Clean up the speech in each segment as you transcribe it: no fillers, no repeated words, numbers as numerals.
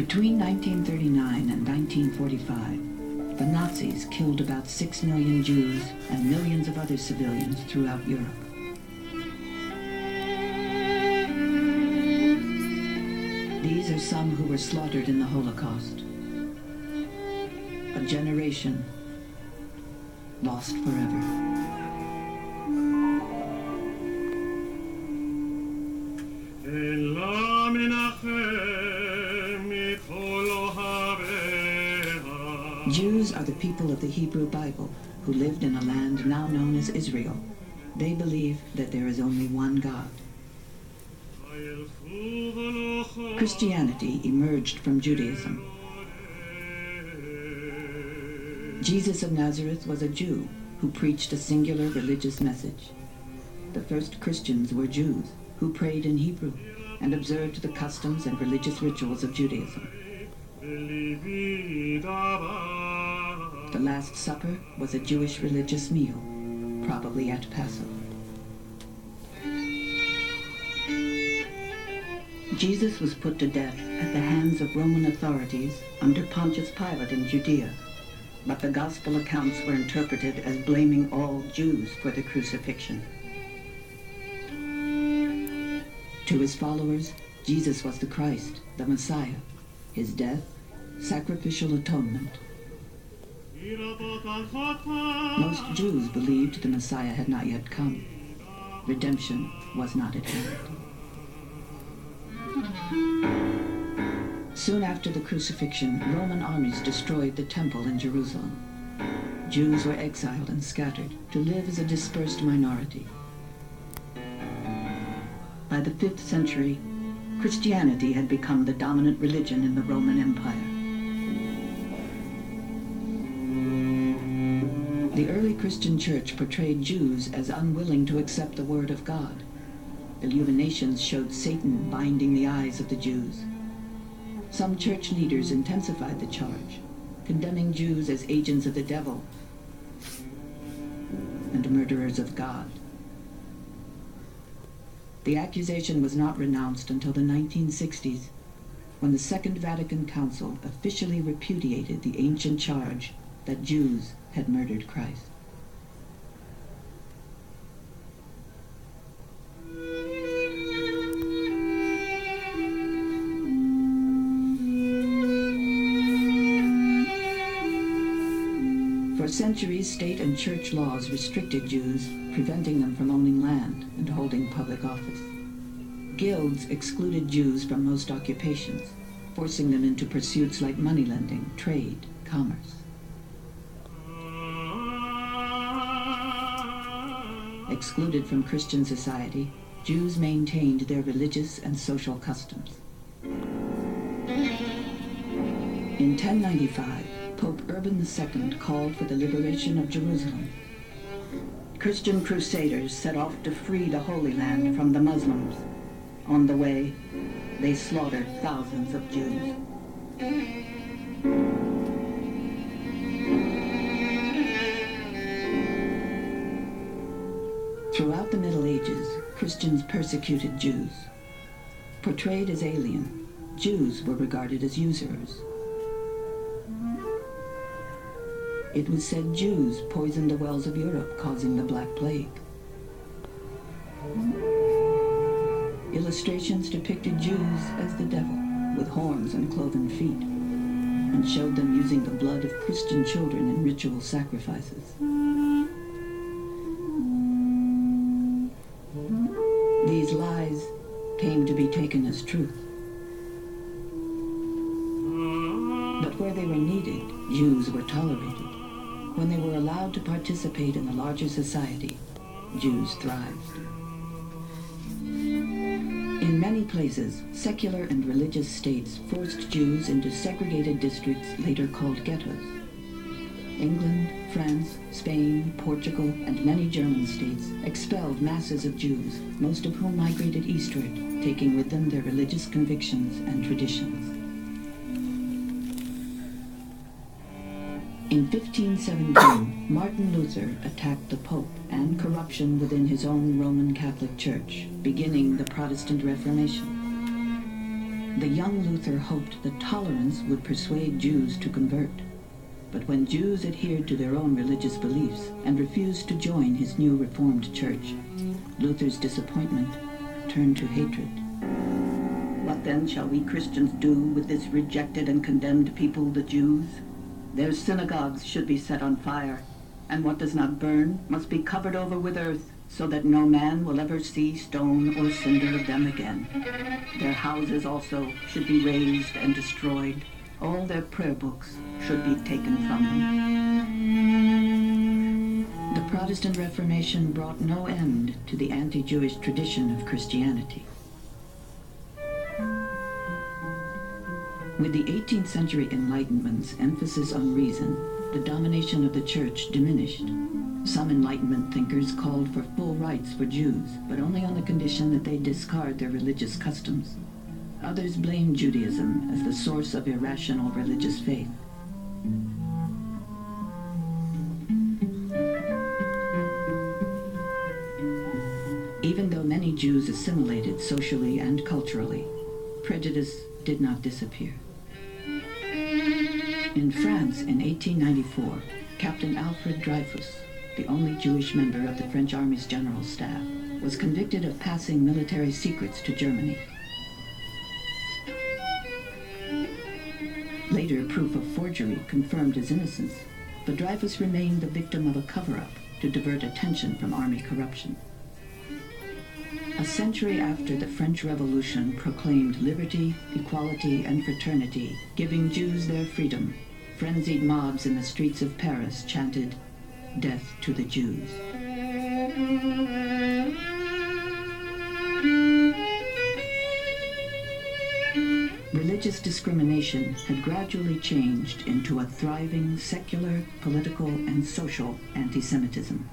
Between 1939 and 1945, the Nazis killed about 6 million Jews and millions of other civilians throughout Europe. These are some who were slaughtered in the Holocaust. A generation lost forever. Jews are the people of the Hebrew Bible who lived in a land now known as Israel. They believe that there is only one God. Christianity emerged from Judaism. Jesus of Nazareth was a Jew who preached a singular religious message. The first Christians were Jews who prayed in Hebrew and observed the customs and religious rituals of Judaism. The Last Supper was a Jewish religious meal, probably at Passover. Jesus was put to death at the hands of Roman authorities under Pontius Pilate in Judea, but the gospel accounts were interpreted as blaming all Jews for the crucifixion. To his followers, Jesus was the Christ, the Messiah. His death, sacrificial atonement. Most Jews believed the Messiah had not yet come. Redemption was not at hand. Soon after the crucifixion, Roman armies destroyed the temple in Jerusalem. Jews were exiled and scattered to live as a dispersed minority. By the 5th century, Christianity had become the dominant religion in the Roman Empire. The early Christian church portrayed Jews as unwilling to accept the word of God. Illuminations showed Satan binding the eyes of the Jews. Some church leaders intensified the charge, condemning Jews as agents of the devil and murderers of God. The accusation was not renounced until the 1960s, when the Second Vatican Council officially repudiated the ancient charge that Jews had murdered Christ. For centuries, state and church laws restricted Jews, preventing them from owning land and holding public office. Guilds excluded Jews from most occupations, forcing them into pursuits like moneylending, trade, commerce. Excluded from Christian society, Jews maintained their religious and social customs. In 1095, Pope Urban II called for the liberation of Jerusalem. Christian crusaders set off to free the Holy Land from the Muslims. On the way, they slaughtered thousands of Jews. Throughout the Middle Ages, Christians persecuted Jews. Portrayed as alien, Jews were regarded as usurers. It was said Jews poisoned the wells of Europe, causing the Black Plague. Illustrations depicted Jews as the devil, with horns and cloven feet, and showed them using the blood of Christian children in ritual sacrifices. These lies came to be taken as truth. But where they were needed, Jews were tolerated. When they were allowed to participate in the larger society, Jews thrived. In many places, secular and religious states forced Jews into segregated districts later called ghettos. England, France, Spain, Portugal, and many German states expelled masses of Jews, most of whom migrated eastward, taking with them their religious convictions and traditions. In 1517, Martin Luther attacked the Pope and corruption within his own Roman Catholic Church, beginning the Protestant Reformation. The young Luther hoped that tolerance would persuade Jews to convert. But when Jews adhered to their own religious beliefs and refused to join his new Reformed Church, Luther's disappointment turned to hatred. What then shall we Christians do with this rejected and condemned people, the Jews? Their synagogues should be set on fire, and what does not burn must be covered over with earth, so that no man will ever see stone or cinder of them again. Their houses also should be razed and destroyed. All their prayer books should be taken from them. The Protestant Reformation brought no end to the anti-Jewish tradition of Christianity. With the 18th century Enlightenment's emphasis on reason, the domination of the Church diminished. Some Enlightenment thinkers called for full rights for Jews, but only on the condition that they discard their religious customs. Others blamed Judaism as the source of irrational religious faith. Even though many Jews assimilated socially and culturally, prejudice did not disappear. In France in 1894, Captain Alfred Dreyfus, the only Jewish member of the French Army's general staff, was convicted of passing military secrets to Germany. Later, proof of forgery confirmed his innocence, but Dreyfus remained the victim of a cover-up to divert attention from Army corruption. A century after the French Revolution proclaimed liberty, equality, and fraternity, giving Jews their freedom, frenzied mobs in the streets of Paris chanted, "Death to the Jews." Religious discrimination had gradually changed into a thriving secular, political, and social anti-Semitism.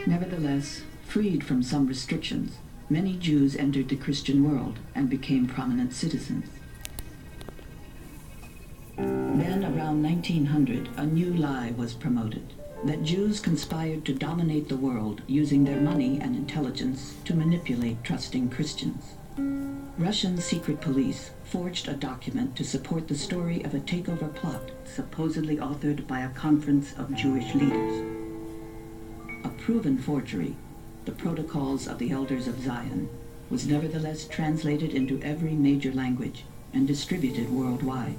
Nevertheless, freed from some restrictions, many Jews entered the Christian world and became prominent citizens. Then, around 1900, a new lie was promoted, that Jews conspired to dominate the world using their money and intelligence to manipulate trusting Christians. Russian secret police forged a document to support the story of a takeover plot supposedly authored by a conference of Jewish leaders. A proven forgery, the Protocols of the Elders of Zion, was nevertheless translated into every major language and distributed worldwide.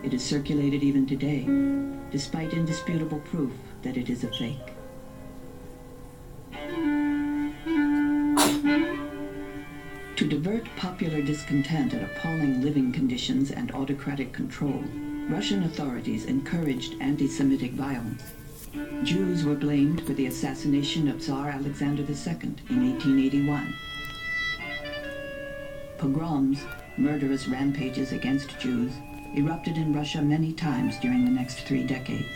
It is circulated even today, despite indisputable proof that it is a fake. To divert popular discontent at appalling living conditions and autocratic control, Russian authorities encouraged anti-Semitic violence. Jews were blamed for the assassination of Tsar Alexander II in 1881. Pogroms, murderous rampages against Jews, erupted in Russia many times during the next 3 decades.